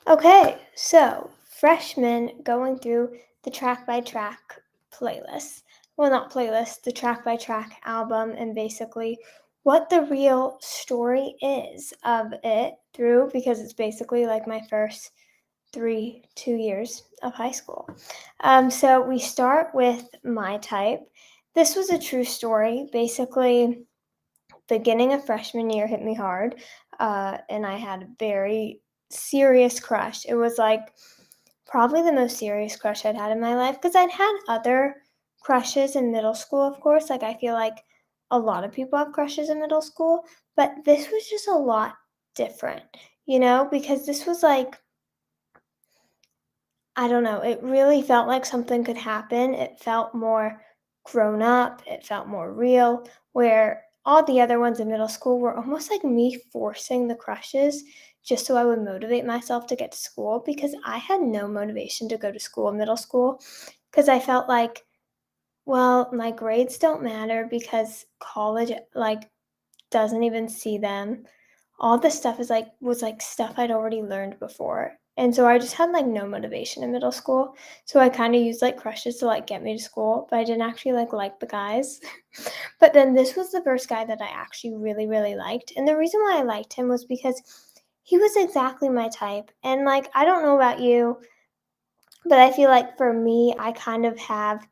Okay, so freshmen going through the track by track playlist. Well, not playlist, the track by track album, and basically what the real story is of it through because it's basically like my first 2 years of high school. So we start with my type. This was a true story. Basically, beginning of freshman year hit me hard, and I had a very serious crush. It was like probably the most serious crush I'd had in my life because I'd had other crushes in middle school, of course. Like, I feel like a lot of people have crushes in middle school, but this was just a lot different, because this was like, I don't know, it really felt like something could happen. It felt more grown up, it felt more real, where all the other ones in middle school were almost like me forcing the crushes just so I would motivate myself to get to school because I had no motivation to go to school in middle school because I felt like, well, my grades don't matter because college like doesn't even see them. All this stuff was like stuff I'd already learned before. And so I just had like no motivation in middle school. So I kind of used like crushes to like get me to school, but I didn't actually like the guys. But then this was the first guy that I actually really, really liked. And the reason why I liked him was because he was exactly my type. And like, I don't know about you, but I feel like for me, I kind of have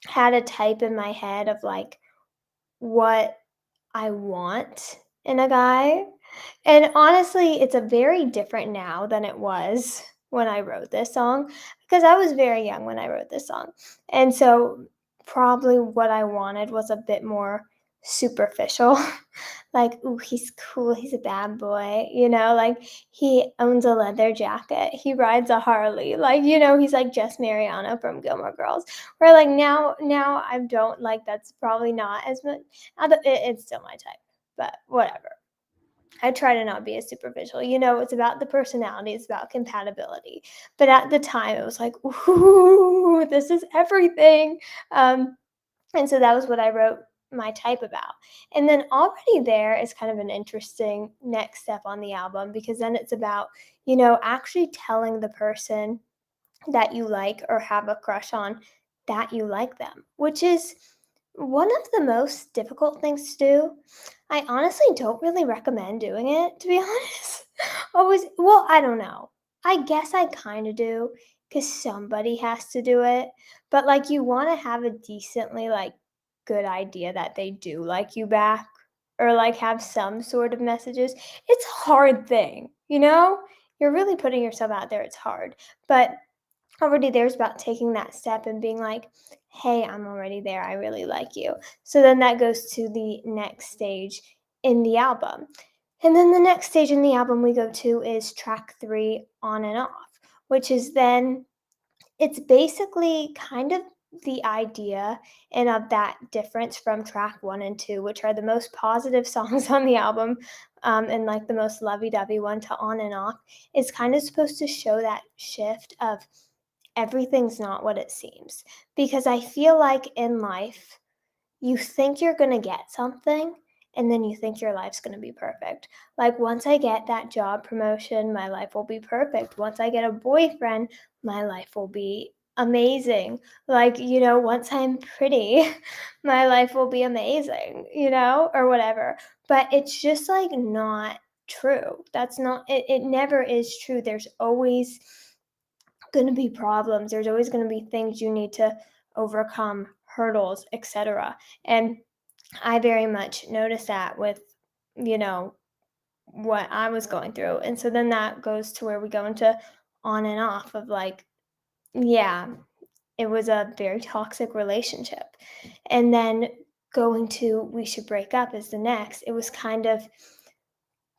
had a type in my head of like what I want in a guy. And honestly, it's a very different now than it was when I wrote this song because I was very young when I wrote this song. And so probably what I wanted was a bit more superficial. Like, ooh, he's cool, he's a bad boy, like he owns a leather jacket, he rides a Harley, like, he's like Jess Mariano from Gilmore Girls. Where like now I don't like that's probably not as much. It's still my type, but whatever. I try to not be as superficial. It's about the personality, it's about compatibility. But at the time, it was like, ooh, this is everything. Um, and so that was what I wrote my type about. And then already there is kind of an interesting next step on the album because then it's about, actually telling the person that you like or have a crush on that you like them, which is one of the most difficult things to do. I honestly don't really recommend doing it, to be honest. Always, well, I don't know. I guess I kind of do because somebody has to do it. But like, you want to have a decently like good idea that they do like you back or like have some sort of messages. It's a hard thing, You're really putting yourself out there. It's hard. But already there's about taking that step and being like, hey, I'm already there. I really like you. So then that goes to the next stage in the album. And then the next stage in the album we go to is track 3, On and Off, which is then it's basically kind of the idea and of that difference from track 1 and 2, which are the most positive songs on the album, and like the most lovey-dovey one to On and Off, is kind of supposed to show that shift of everything's not what it seems. Because I feel like in life, you think you're going to get something and then you think your life's going to be perfect. Like, once I get that job promotion, my life will be perfect. Once I get a boyfriend, my life will be amazing. Like, once I'm pretty, my life will be amazing, or whatever. But it's just like not true. That's not, it never is true. There's always going to be problems. There's always going to be things you need to overcome, hurdles, etc. And I very much noticed that with, you know, what I was going through. And so then that goes to where we go into on and off of like, yeah, it was a very toxic relationship. And then going to we should break up is the next. It was kind of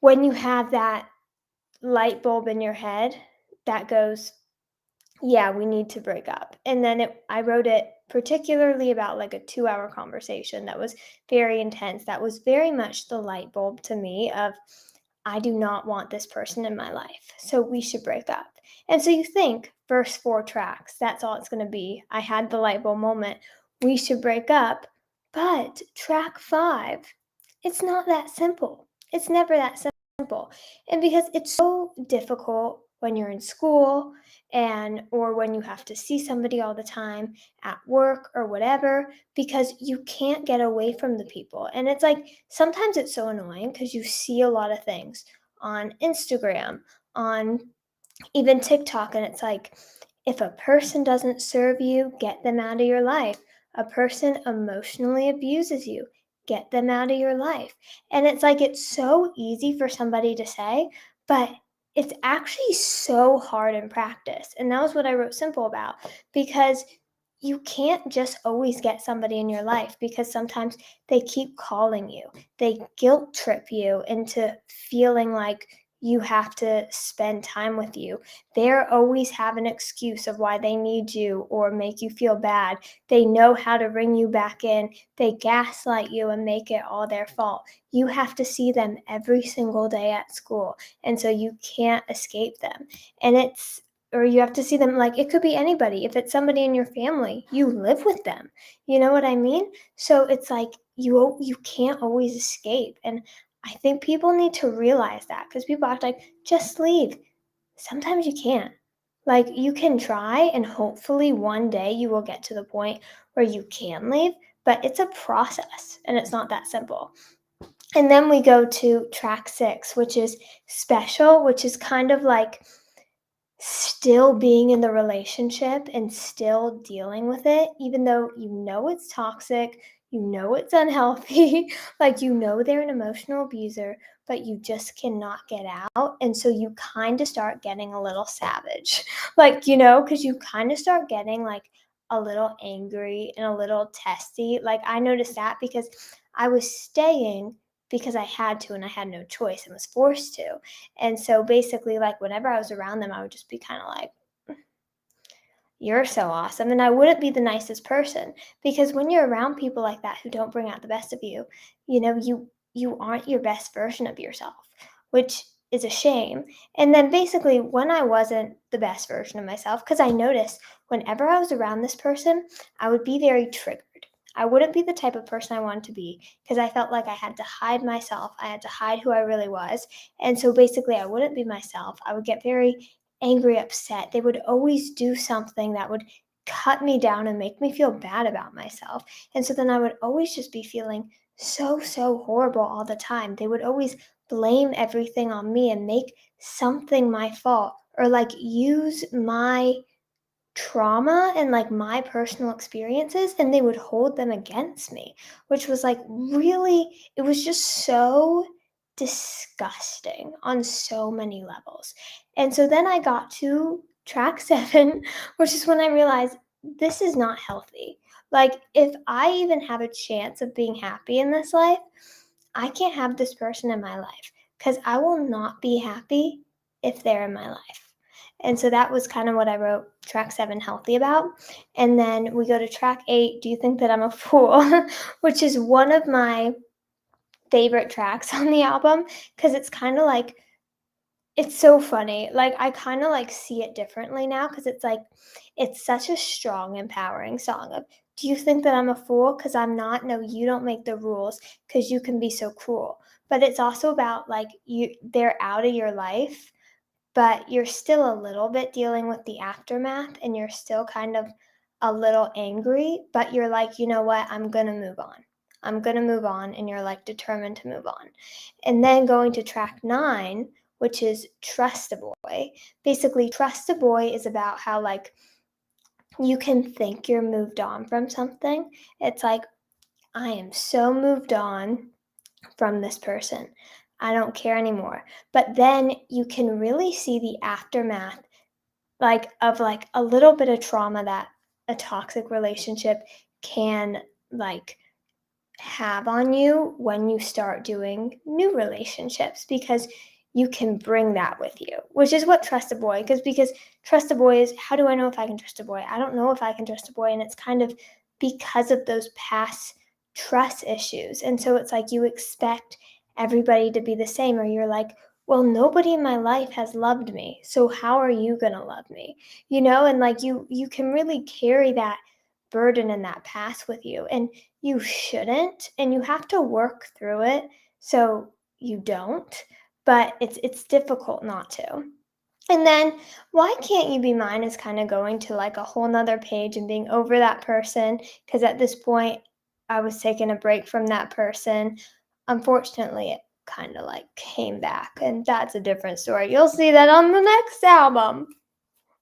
when you have that light bulb in your head that goes, yeah, we need to break up. And then I wrote it particularly about like a 2-hour conversation that was very intense. That was very much the light bulb to me of, I do not want this person in my life. So we should break up. And so you think, first 4 tracks, that's all it's going to be. I had the light bulb moment. We should break up. But track 5, it's not that simple. It's never that simple. And because it's so difficult when you're in school and or when you have to see somebody all the time at work or whatever because you can't get away from the people. And it's like sometimes it's so annoying because you see a lot of things on Instagram, on even TikTok, and it's like, if a person doesn't serve you, get them out of your life. A person emotionally abuses you, get them out of your life. And it's like, it's so easy for somebody to say, but it's actually so hard in practice. And that was what I wrote Simple about because you can't just always get somebody in your life because sometimes they keep calling you. They guilt trip you into feeling like you have to spend time with you. They're always have an excuse of why they need you or make you feel bad. They know how to ring you back in. They gaslight you and make it all their fault. You have to see them every single day at school. And so you can't escape them. And it's or you have to see them like it could be anybody. If it's somebody in your family, you live with them. You know what I mean? So it's like you can't always escape. And I think people need to realize that because people act like just leave. Sometimes you can't. Like you can try and hopefully one day you will get to the point where you can leave, but it's a process and it's not that simple. And then we go to track 6, which is special, which is kind of like still being in the relationship and still dealing with it, even though you know it's toxic, you know it's unhealthy, like you know they're an emotional abuser, but you just cannot get out. And so you kind of start getting a little savage, like, because you kind of start getting like a little angry and a little testy. Like I noticed that because I was staying because I had to and I had no choice and was forced to. And so basically, like, whenever I was around them, I would just be kind of like, you're so awesome. And I wouldn't be the nicest person because when you're around people like that who don't bring out the best of you, you aren't your best version of yourself, which is a shame. And then basically when I wasn't the best version of myself, because I noticed whenever I was around this person, I would be very triggered. I wouldn't be the type of person I wanted to be because I felt like I had to hide myself. I had to hide who I really was. And so basically, I wouldn't be myself. I would get very angry, upset. They would always do something that would cut me down and make me feel bad about myself. And so then I would always just be feeling so horrible all the time. They would always blame everything on me and make something my fault or like use my trauma and like my personal experiences and they would hold them against me, which was like really, it was just so disgusting on so many levels. And so then I got to track 7, which is when I realized this is not healthy. Like if I even have a chance of being happy in this life, I can't have this person in my life because I will not be happy if they're in my life. And so that was kind of what I wrote track 7 healthy about. And then we go to track 8, do you think that I'm a fool? Which is one of my favorite tracks on the album because it's kind of like it's so funny. Like, I kinda, like, see it differently now because it's, like, it's such a strong, empowering song of, "Do you think that I'm a fool? Because 'Cause I'm not. No, you don't make the rules. Because you can be so cruel." But it's also about, like, they're out of your life, but you're still a little bit dealing with the aftermath, and you're still kind of a little angry, but you're like, "You know what? I'm gonna move on. I'm gonna move on," and you're, like, determined to move on. And then going to track 9, which is Trust a Boy. Basically, Trust a Boy is about how, like, you can think you're moved on from something. It's like, "I am so moved on from this person. I don't care anymore." But then you can really see the aftermath, like, of, like, a little bit of trauma that a toxic relationship can, like, have on you when you start doing new relationships because you can bring that with you, which is what trust a boy because trust a boy is how do I know if I can trust a boy? I don't know if I can trust a boy. And it's kind of because of those past trust issues. And so it's like you expect everybody to be the same, or you're like, well, nobody in my life has loved me. So how are you gonna love me? And like you can really carry that burden and that past with you. And you shouldn't, and you have to work through it so you don't, but it's difficult not to. And then why can't you be mine is kind of going to like a whole nother page and being over that person. Because at this point, I was taking a break from that person. Unfortunately, it kind of like came back, and that's a different story. You'll see that on the next album.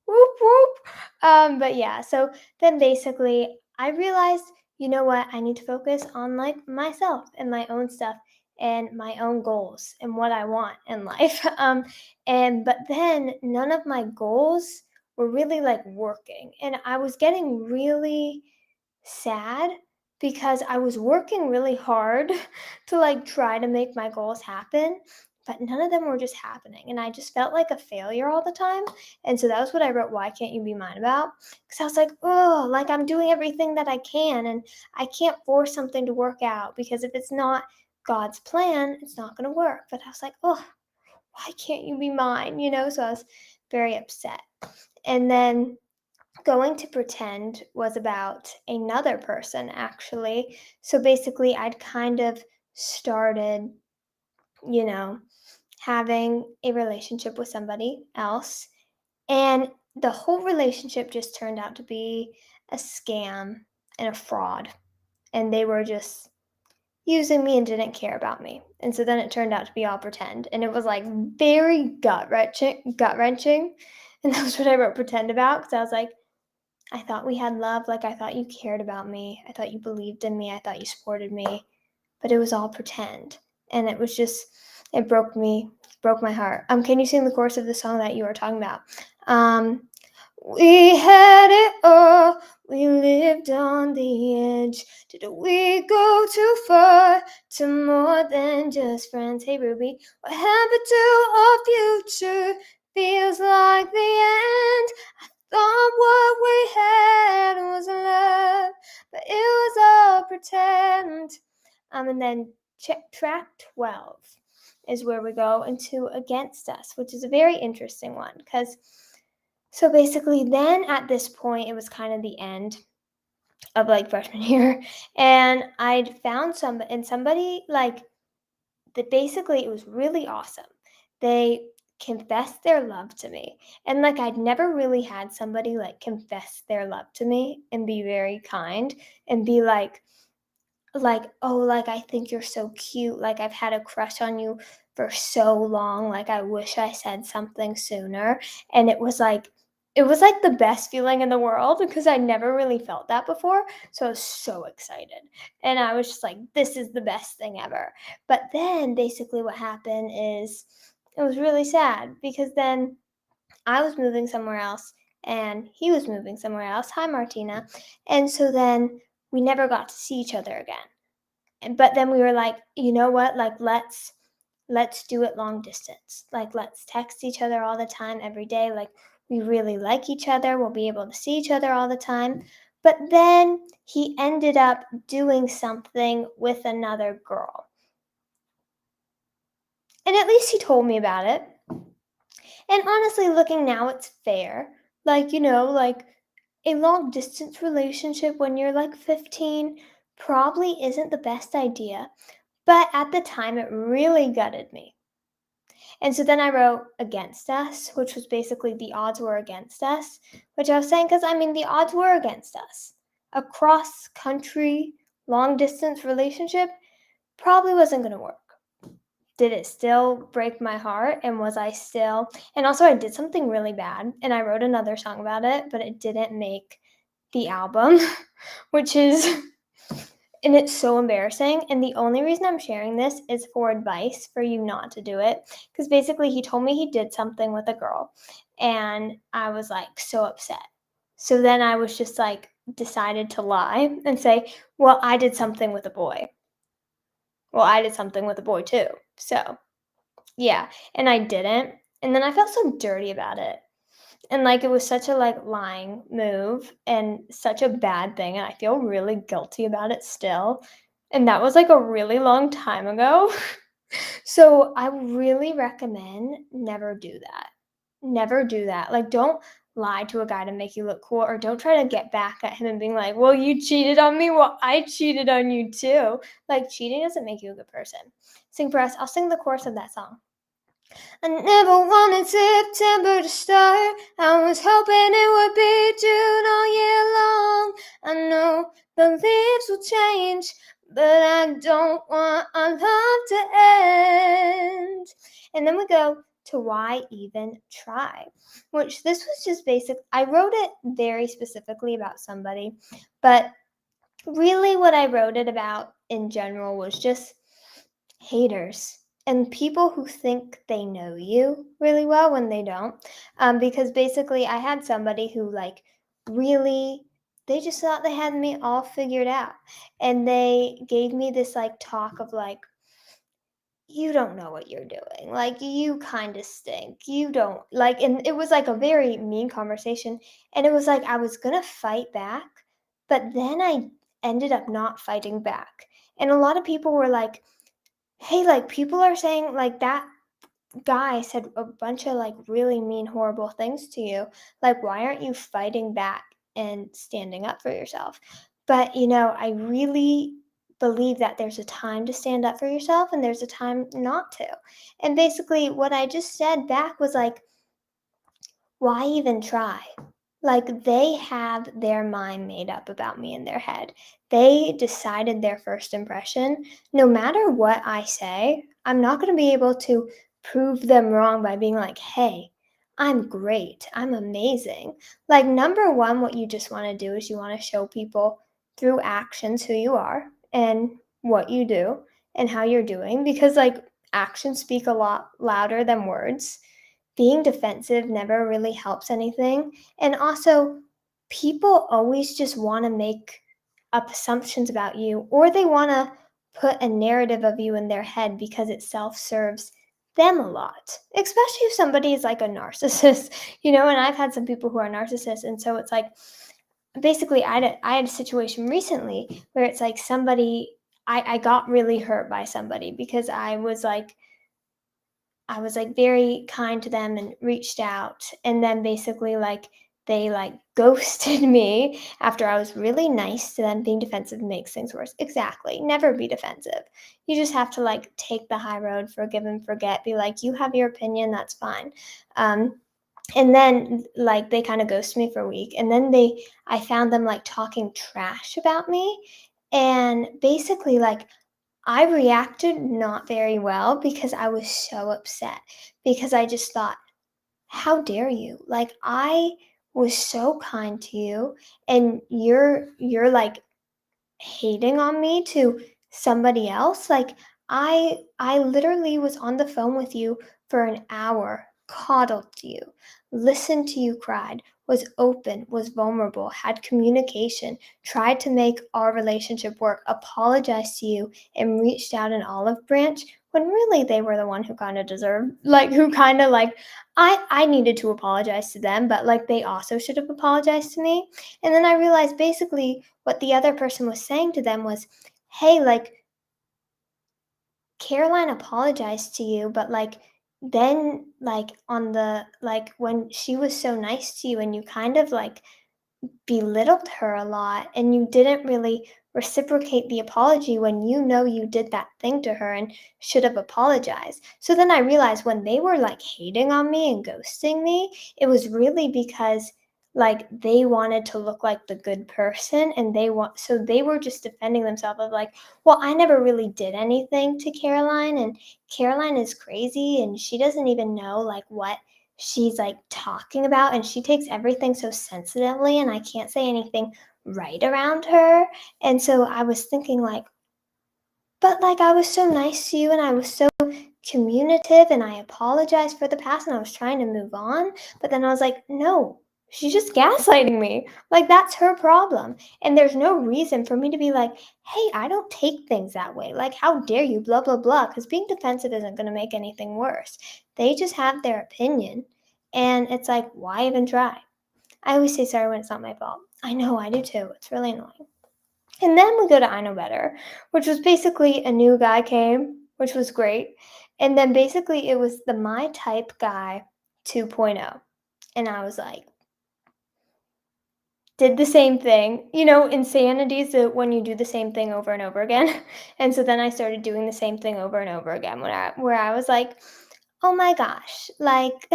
Whoop whoop. But yeah, so then basically I realized, you know what, I need to focus on like myself and my own stuff and my own goals and what I want in life. And but then none of my goals were really like working. And I was getting really sad because I was working really hard to like try to make my goals happen, but none of them were just happening. And I just felt like a failure all the time. And so that was what I wrote, Why Can't You Be Mine about? Because I was like, oh, like I'm doing everything that I can, and I can't force something to work out because if it's not God's plan, it's not going to work. But I was like, oh, why can't you be mine? So I was very upset. And then going to pretend was about another person, actually. So basically, I'd kind of started, you know, having a relationship with somebody else, and the whole relationship just turned out to be a scam and a fraud. And they were just using me and didn't care about me. And so then it turned out to be all pretend. And it was like very gut wrenching. And that's what I wrote pretend about, because I was like, I thought we had love. Like, I thought you cared about me. I thought you believed in me. I thought you supported me. But it was all pretend. And it was just, it broke my heart. Can you sing the chorus of the song that you were talking about? We had it all. We lived on the edge. Did we go too far to more than just friends? Hey, Ruby, what happened to our future? Feels like the end. Thought what we had was love, but it was all pretend. And then track 12 is where we go into Against Us, which is a very interesting one because so basically then at this point it was kind of the end of like freshman year, and I'd found somebody like that. Basically it was really awesome. They confessed their love to me, and like I'd never really had somebody like confess their love to me and be very kind and be like, oh, like I think you're so cute, like I've had a crush on you for so long, like I wish I said something sooner. And it was like the best feeling in the world because I never really felt that before. So I was so excited. And I was just like, this is the best thing ever. But then basically what happened is it was really sad because then I was moving somewhere else and he was moving somewhere else. Hi, Martina. And so then we never got to see each other again. But then we were like, you know what? Like let's do it long distance. Like let's text each other all the time every day. Like we really like each other. We'll be able to see each other all the time. But then he ended up doing something with another girl. And at least he told me about it. And honestly, looking now, it's fair. Like, like a long distance relationship when you're like 15 probably isn't the best idea. But at the time, it really gutted me. And so then I wrote Against Us, which was basically the odds were against us, which I was saying because I mean, the odds were against us. A cross country, long distance relationship probably wasn't going to work. Did it still break my heart? And was I still, and also I did something really bad and I wrote another song about it, but it didn't make the album, which is and it's so embarrassing. And the only reason I'm sharing this is for advice for you not to do it. Because basically, he told me he did something with a girl. And I was like so upset. So then I was just like, decided to lie and say, well, I did something with a boy. Well, I did something with a boy too. So yeah. And I didn't. And then I felt so dirty about it. And like it was such a like lying move and such a bad thing, and I feel really guilty about it still. And that was like a really long time ago. So I really recommend never do that. Never do that. Like don't lie to a guy to make you look cool, or don't try to get back at him and being like, "Well, you cheated on me. Well, I cheated on you too." Like cheating doesn't make you a good person. Sing for us. I'll sing the chorus of that song. I never wanted September to start. I was hoping it would be June all year long. I know the leaves will change, but I don't want our love to end. And then we go to why even try, which this was just basic. I wrote it very specifically about somebody, but really what I wrote it about in general was just haters and people who think they know you really well when they don't. Because basically, I had somebody who, like, really, they just thought they had me all figured out. And they gave me this, like, talk of, like, you don't know what you're doing. Like, you kind of stink. You don't like, and it was like a very mean conversation. And it was like I was going to fight back, but then I ended up not fighting back. And a lot of people were like, hey, like, people are saying, like, that guy said a bunch of, like, really mean, horrible things to you. Like, why aren't you fighting back and standing up for yourself? But, I really believe that there's a time to stand up for yourself and there's a time not to. And basically, what I just said back was like, why even try? Like, they have their mind made up about me in their head. They decided their first impression. No matter what I say, I'm not going to be able to prove them wrong by being like, hey, I'm great. I'm amazing. Like, number one, what you just want to do is you want to show people through actions who you are and what you do and how you're doing, because, like, actions speak a lot louder than words. Being defensive never really helps anything. And also, people always just want to make up assumptions about you, or they want to put a narrative of you in their head because it self serves them a lot, especially if somebody is like a narcissist, and I've had some people who are narcissists. And so it's like, basically, I had a situation recently where it's like somebody, I got really hurt by somebody because I was, like, very kind to them and reached out, and then basically, like, they, like, ghosted me after I was really nice to them. Being defensive makes things worse. Exactly. Never be defensive. You just have to, like, take the high road, forgive and forget, be like, "You have your opinion, that's fine." Um, and then, like, they kinda ghosted me for a week, and then I found them, like, talking trash about me, and basically, like, I reacted not very well because I was so upset, because I just thought, "How dare you? Like, I was so kind to you, and you're, like, hating on me to somebody else. Like, I literally was on the phone with you for an hour, coddled you, listened to you cried, was open, was vulnerable, had communication, tried to make our relationship work, apologized to you, and reached out an olive branch when really they were the one who kind of deserved, like, who kind of, like, I needed to apologize to them, but, like, they also should have apologized to me. And then I realized basically what the other person was saying to them was, "Hey, like, Caroline apologized to you, but, like, then, like, when she was so nice to you and you kind of, like, belittled her a lot and you didn't really reciprocate the apology when you know you did that thing to her and should have apologized." So then I realized when they were, like, hating on me and ghosting me, it was really because, like, they wanted to look like the good person, and they were just defending themselves of like, well, I never really did anything to Caroline, and Caroline is crazy and she doesn't even know, like, what she's, like, talking about, and she takes everything so sensitively, and I can't say anything right around her. And so I was thinking, like, but, like, I was so nice to you and I was so communicative and I apologized for the past and I was trying to move on. But then I was like, no, she's just gaslighting me. Like, that's her problem. And there's no reason for me to be like, hey, I don't take things that way. Like, how dare you, blah, blah, blah. Because being defensive isn't going to make anything worse. They just have their opinion. And it's like, why even try? I always say sorry when it's not my fault. I know, I do too. It's really annoying. And then we go to I Know Better, which was basically a new guy came, which was great. And then basically it was the My Type Guy 2.0. And I was like, did the same thing. Insanity is when you do the same thing over and over again. And so then I started doing the same thing over and over again where I was like, oh my gosh, like,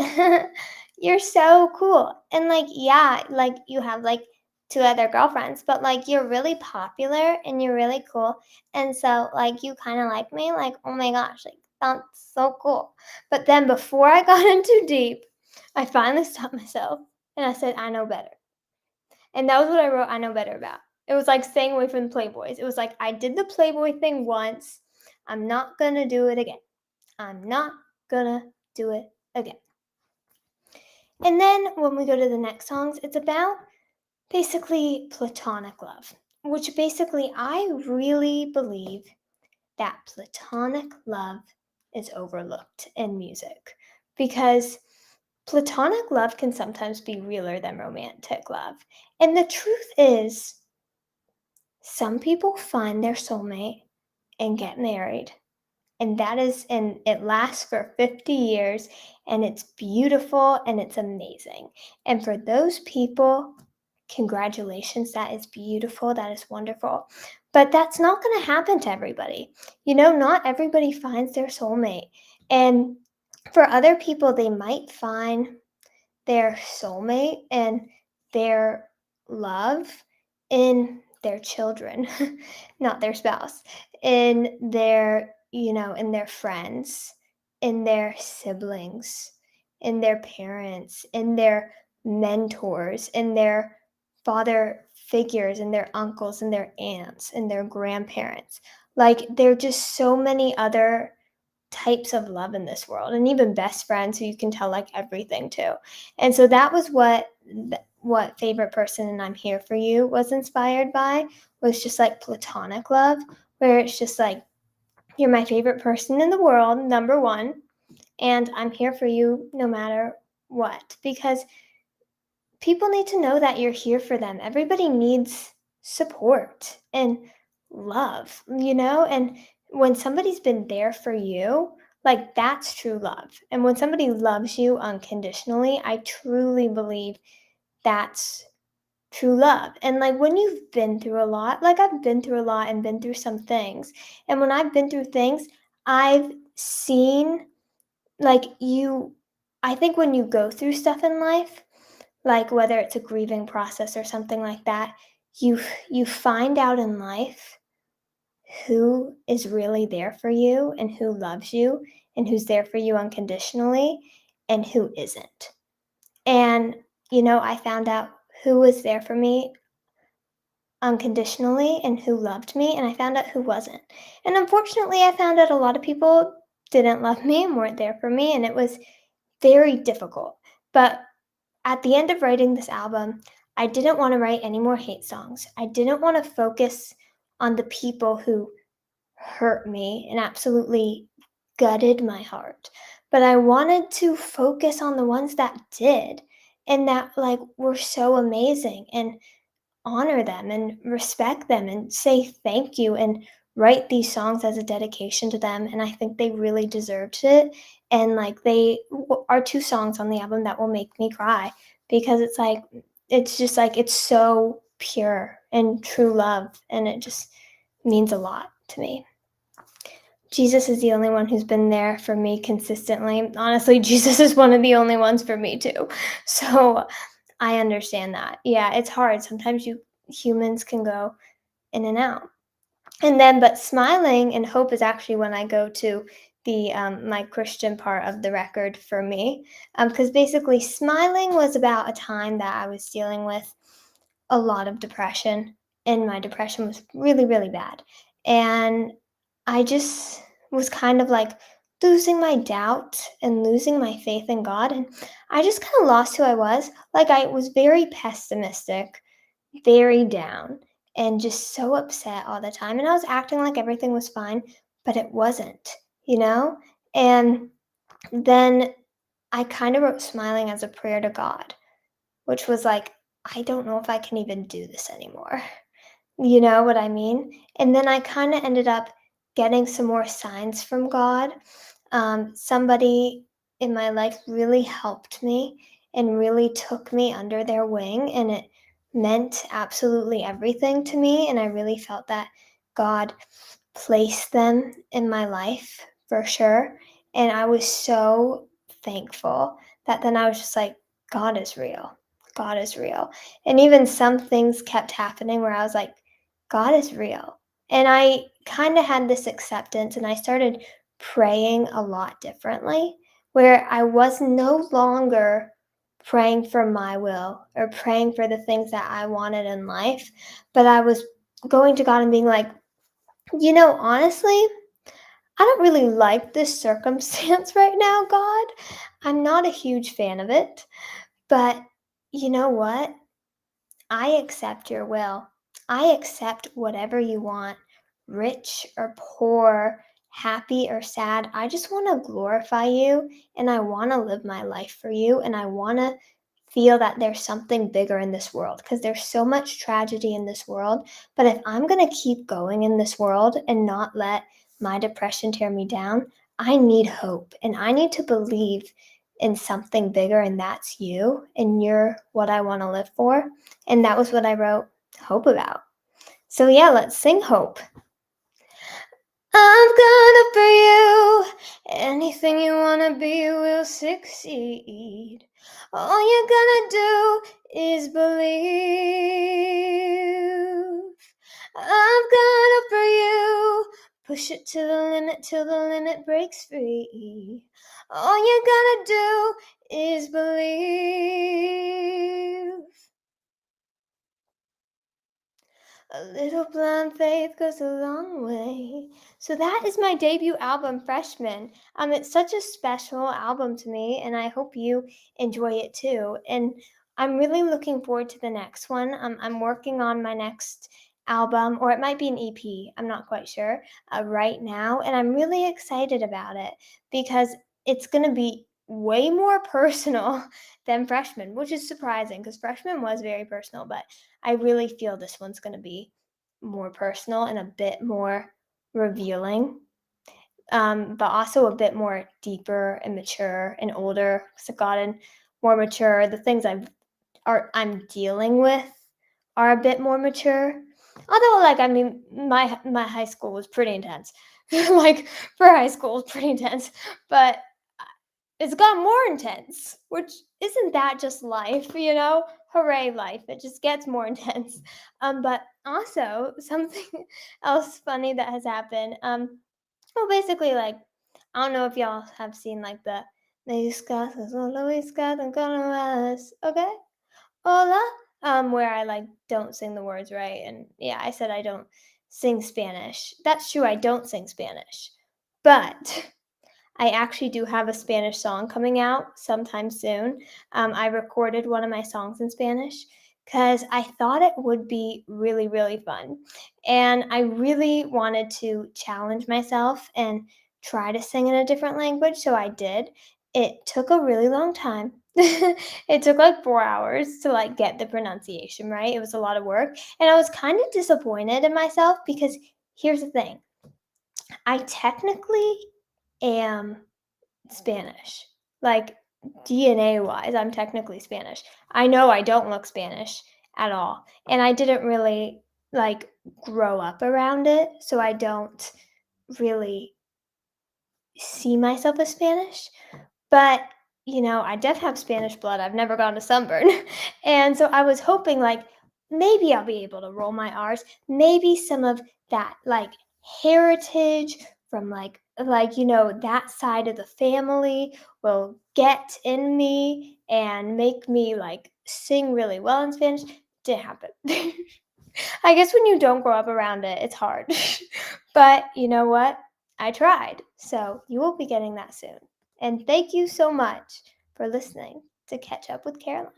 you're so cool. And like, yeah, like you have like two other girlfriends, but like you're really popular and you're really cool. And so, like, you kind of like me, like, oh my gosh, like, that's so cool. But then before I got in too deep, I finally stopped myself and I said, I know better. And that was what I wrote, I know better about. It was like staying away from the Playboys. It was like, I did the Playboy thing once. I'm not gonna do it again. I'm not gonna do it again. And then when we go to the next songs, it's about basically platonic love, which basically I really believe that platonic love is overlooked in music because platonic love can sometimes be realer than romantic love. And the truth is, some people find their soulmate and get married, and it lasts for 50 years, and it's beautiful and it's amazing. And for those people, congratulations, that is beautiful, that is wonderful. But that's not going to happen to everybody. Not everybody finds their soulmate. And for other people, they might find their soulmate and their love in their children, not their spouse, in their friends, in their siblings, in their parents, in their mentors, in their father figures, in their uncles, and their aunts, and their grandparents. Like, there are just so many other types of love in this world, and even best friends who you can tell like everything to. And so that was what favorite person and I'm here for you was inspired by, was just like platonic love, where it's just like, you're my favorite person in the world, number one, and I'm here for you no matter what, because people need to know that you're here for them. Everybody needs support and love. And when somebody's been there for you, like, that's true love. And when somebody loves you unconditionally, I truly believe that's true love. And like, when you've been through a lot, like I've been through a lot and been through some things. And when I've been through things, I've seen, like, I think when you go through stuff in life, like whether it's a grieving process or something like that, you find out in life who is really there for you and who loves you and who's there for you unconditionally and who isn't. And I found out who was there for me unconditionally and who loved me, and I found out who wasn't. And unfortunately, I found out a lot of people didn't love me and weren't there for me, and it was very difficult. But at the end of writing this album, I didn't want to write any more hate songs. I didn't want to focus on the people who hurt me and absolutely gutted my heart. But I wanted to focus on the ones that did and that like were so amazing, and honor them and respect them and say thank you and write these songs as a dedication to them, and I think they really deserved it. And like, they are two songs on the album that will make me cry, because it's just like, it's so pure and true love, and it just means a lot to me. Jesus is the only one who's been there for me consistently. Honestly, Jesus is one of the only ones for me too. So I understand that. Yeah, it's hard. Sometimes humans can go in and out. And then, but smiling and hope is actually when I go to the my Christian part of the record for me, because basically smiling was about a time that I was dealing with a lot of depression, and my depression was really, really bad. And I just was kind of like losing my doubt and losing my faith in God. And I just kind of lost who I was. Like, I was very pessimistic, very down, and just so upset all the time. And I was acting like everything was fine, but it wasn't, you know? And then I kind of wrote smiling as a prayer to God, which was like, I don't know if I can even do this anymore. You know what I mean? And then I kind of ended up getting some more signs from God. Somebody in my life really helped me and really took me under their wing, and it meant absolutely everything to me. And I really felt that God placed them in my life for sure. And I was so thankful that then I was just like, God is real. God is real. And even some things kept happening where I was like, God is real. And I kind of had this acceptance and I started praying a lot differently, where I was no longer praying for my will or praying for the things that I wanted in life, but I was going to God and being like, honestly, I don't really like this circumstance right now, God. I'm not a huge fan of it, but you know what? I accept your will. I accept whatever you want, rich or poor, happy or sad. I just want to glorify you and I want to live my life for you and I want to feel that there's something bigger in this world because there's so much tragedy in this world. But if I'm going to keep going in this world and not let my depression tear me down, I need hope and I need to believe in something bigger, and that's you, and you're what I want to live for. And that was what I wrote Hope about. So, yeah, let's sing Hope. I'm gonna for you. Anything you wanna be will succeed. All you gotta do is believe. I'm gonna for you. Push it to the limit till the limit breaks free. All you gotta do is believe. A little blind faith goes a long way. So that is my debut album, Freshman. It's such a special album to me, and I hope you enjoy it too. And I'm really looking forward to the next one. I'm working on my next album, or it might be an EP. I'm not quite sure right now, and I'm really excited about it because it's going to be way more personal than Freshman, which is surprising because Freshman was very personal, but I really feel this one's going to be more personal and a bit more revealing, but also a bit more deeper and mature and older. Because I've gotten more mature. The things I'm dealing with are a bit more mature. Although, like, I mean, my high school was pretty intense. Like for high school, it was pretty intense, but it's got more intense, which isn't that just life, you know? Hooray, life. It just gets more intense. But also something else funny that has happened. Well, basically, like, I don't know if y'all have seen like the okay? Hola, where I like don't sing the words right. And yeah, I said I don't sing Spanish. That's true, I don't sing Spanish. But I actually do have a Spanish song coming out sometime soon. I recorded one of my songs in Spanish because I thought it would be really, really fun. And I really wanted to challenge myself and try to sing in a different language. So I did. It took a really long time. It took like 4 hours to like get the pronunciation right. It was a lot of work. And I was kind of disappointed in myself because here's the thing. I technically am Spanish. Like DNA wise, I'm technically Spanish. I know I don't look Spanish at all. And I didn't really like grow up around it, so I don't really see myself as Spanish. But, I definitely have Spanish blood. I've never gotten a sunburn. And so I was hoping, like, maybe I'll be able to roll my R's. Maybe some of that, like, heritage from, that side of the family will get in me and make me, like, sing really well in Spanish. Didn't happen. I guess when you don't grow up around it, it's hard. But you know what? I tried. So you will be getting that soon. And thank you so much for listening to Catch Up with Caroline.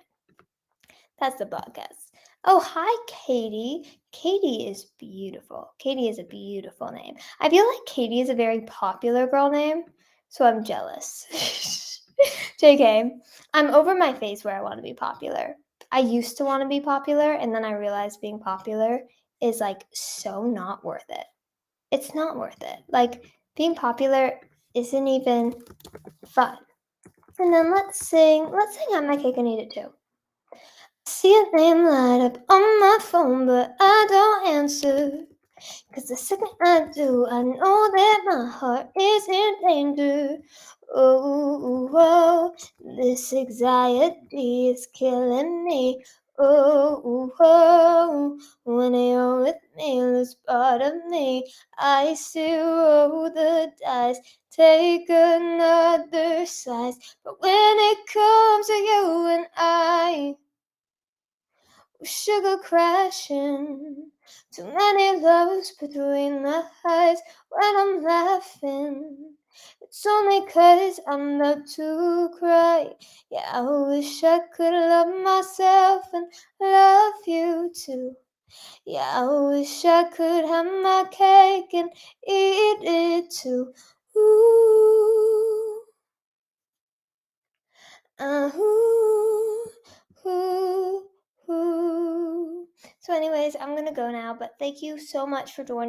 That's the podcast. Oh, hi, Katie. Katie is beautiful. Katie is a beautiful name. I feel like Katie is a very popular girl name, so I'm jealous. JK, I'm over my phase where I want to be popular. I used to want to be popular, and then I realized being popular is like so not worth it. It's not worth it. Like, being popular isn't even fun. And then let's sing Have My Cake and Eat It Too. See a name light up on my phone, but I don't answer. 'Cause the second I do, I know that my heart is in danger. Oh, oh, this anxiety is killing me. Oh, oh, when you're with me, lose part of me. I still roll the dice, take another slice. But when it comes to you and I, sugar crashing. Too many loves between the eyes when I'm laughing. It's only 'cause I'm about to cry. Yeah, I wish I could love myself and love you too. Yeah, I wish I could have my cake and eat it too. Ooh. Ooh, ooh, ooh. So, anyways, I'm gonna go now, but thank you so much for joining.